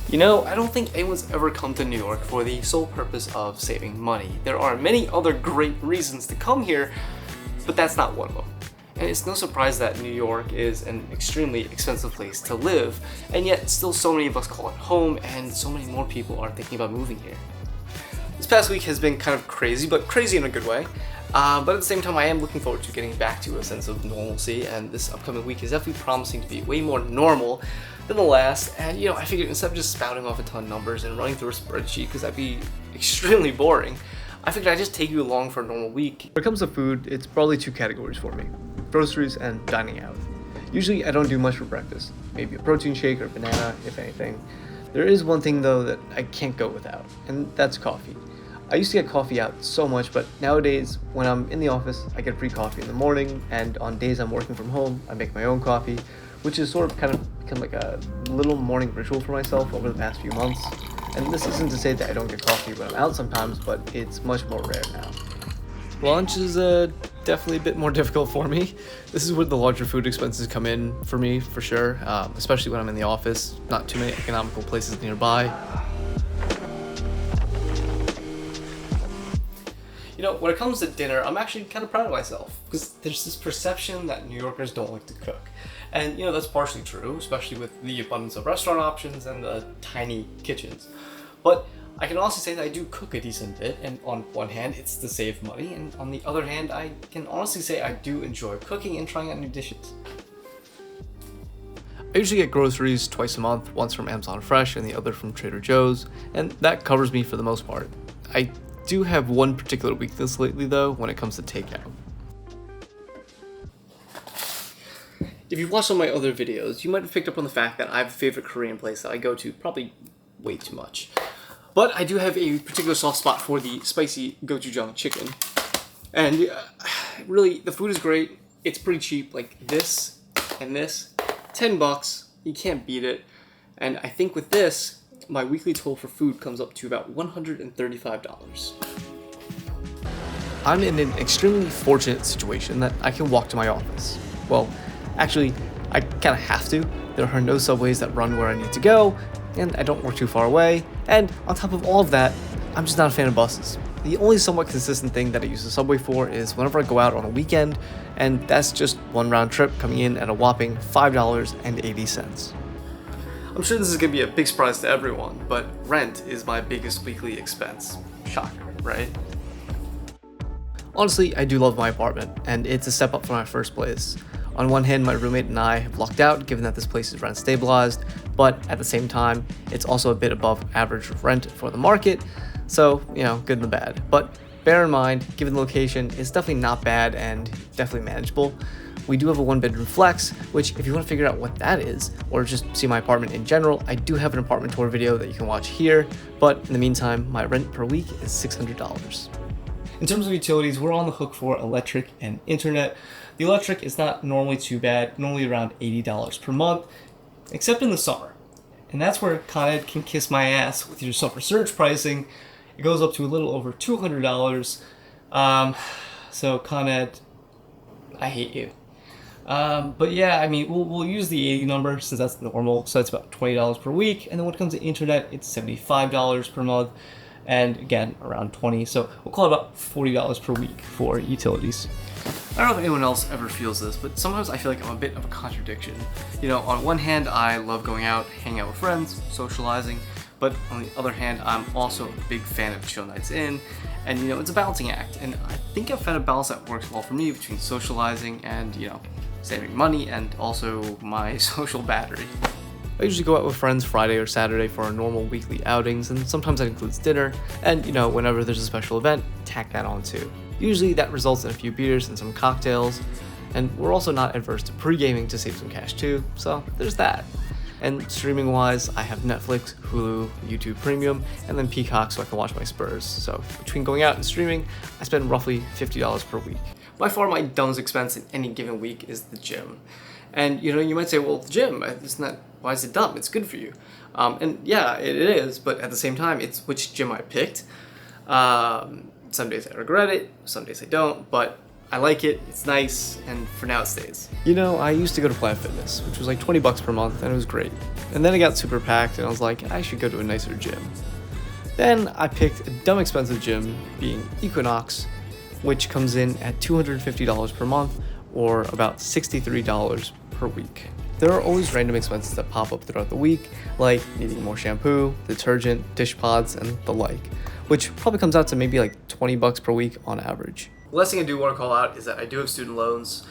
You know, I don't think anyone's ever come to New York for the sole purpose of saving money. There are many other great reasons to come here, but that's not one of them. And it's no surprise that New York is an extremely expensive place to live, and yet still so many of us call it home, and so many more people are thinking about moving here. This past week has been kind of crazy, but crazy in a good way. But at the same time, I am looking forward to getting back to a sense of normalcy, and this upcoming week is definitely promising to be way more normal than the last. And I figured instead of just spouting off a ton of numbers and running through a spreadsheet, because that'd be extremely boring, I figured I'd just take you along for a normal week. When it comes to food, it's probably two categories for me: groceries and dining out. Usually I don't do much for breakfast, maybe a protein shake or a banana, if anything. There is one thing though that I can't go without, and that's coffee. I used to get coffee out so much, but nowadays when I'm in the office, I get free coffee in the morning, and on days I'm working from home, I make my own coffee, which is sort of kind of become like a little morning ritual for myself over the past few months. And this isn't to say that I don't get coffee when I'm out sometimes, but it's much more rare now. Lunch is definitely a bit more difficult for me. This is where the larger food expenses come in for me, for sure, especially when I'm in the office. Not too many economical places nearby. When it comes to dinner, I'm actually kind of proud of myself, because there's this perception that New Yorkers don't like to cook. And that's partially true, especially with the abundance of restaurant options and the tiny kitchens. But I can also say that I do cook a decent bit, and on one hand, it's to save money, and on the other hand, I can honestly say I do enjoy cooking and trying out new dishes. I usually get groceries twice a month, once from Amazon Fresh and the other from Trader Joe's, and that covers me for the most part. I do have one particular weakness lately though when it comes to takeout. If you've watched some of my other videos, you might have picked up on the fact that I have a favorite Korean place that I go to probably way too much. But I do have a particular soft spot for the spicy gochujang chicken. And really, the food is great. It's pretty cheap, like this and this, $10, you can't beat it. And I think with this, my weekly total for food comes up to about $135. I'm in an extremely fortunate situation that I can walk to my office. Well, actually, I kind of have to. There are no subways that run where I need to go, and I don't work too far away. And on top of all of that, I'm just not a fan of buses. The only somewhat consistent thing that I use the subway for is whenever I go out on a weekend, and that's just one round trip coming in at a whopping $5.80. I'm sure this is going to be a big surprise to everyone, but rent is my biggest weekly expense. Shocker, right? Honestly, I do love my apartment, and it's a step up from my first place. On one hand, my roommate and I have lucked out given that this place is rent stabilized, but at the same time, it's also a bit above average rent for the market, so, good and the bad. But bear in mind, given the location, it's definitely not bad and definitely manageable. We do have a one-bedroom flex, which if you want to figure out what that is, or just see my apartment in general, I do have an apartment tour video that you can watch here, but in the meantime, my rent per week is $600. In terms of utilities, we're on the hook for electric and internet. The electric is not normally too bad, normally around $80 per month, except in the summer. And that's where Con Ed can kiss my ass with your summer surge pricing. It goes up to a little over $200. So Con Ed, I hate you. But yeah, I mean, we'll use the 80 number since that's normal, so that's about $20 per week. And then when it comes to internet, it's $75 per month, and again, around 20. So we'll call it about $40 per week for utilities. I don't know if anyone else ever feels this, but sometimes I feel like I'm a bit of a contradiction. On one hand, I love going out, hanging out with friends, socializing, but on the other hand, I'm also a big fan of chill nights in, and it's a balancing act. And I think I've found a balance that works well for me between socializing and, saving money and also my social battery. I usually go out with friends Friday or Saturday for our normal weekly outings, and sometimes that includes dinner, and whenever there's a special event, tack that on too. Usually that results in a few beers and some cocktails, and we're also not adverse to pre-gaming to save some cash too, so there's that. And streaming wise, I have Netflix, Hulu, YouTube Premium, and then Peacock so I can watch my Spurs. So between going out and streaming, I spend roughly $50 per week. By far my dumbest expense in any given week is the gym. And you might say, well, the gym, why is it dumb? It's good for you. And yeah, it is, but at the same time, it's which gym I picked. Some days I regret it, some days I don't, but I like it, it's nice, and for now it stays. You know, I used to go to Planet Fitness, which was like 20 bucks per month, and it was great. And then it got super packed, and I was like, I should go to a nicer gym. Then I picked a dumb expensive gym, being Equinox, which comes in at $250 per month, or about $63 per week. There are always random expenses that pop up throughout the week, like needing more shampoo, detergent, dish pods, and the like, which probably comes out to maybe like 20 bucks per week on average. The last thing I do want to call out is that I do have student loans.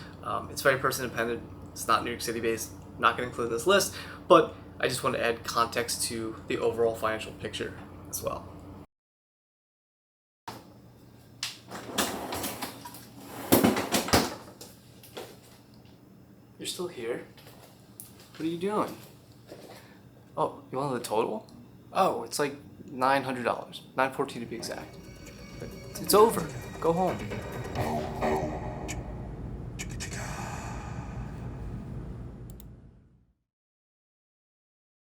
It's very person dependent. It's not New York City based. I'm not going to include in this list, but I just want to add context to the overall financial picture as well. You're still here? What are you doing? Oh, you wanted the total? Oh, it's like $900. $914 to be exact. It's over. Go home.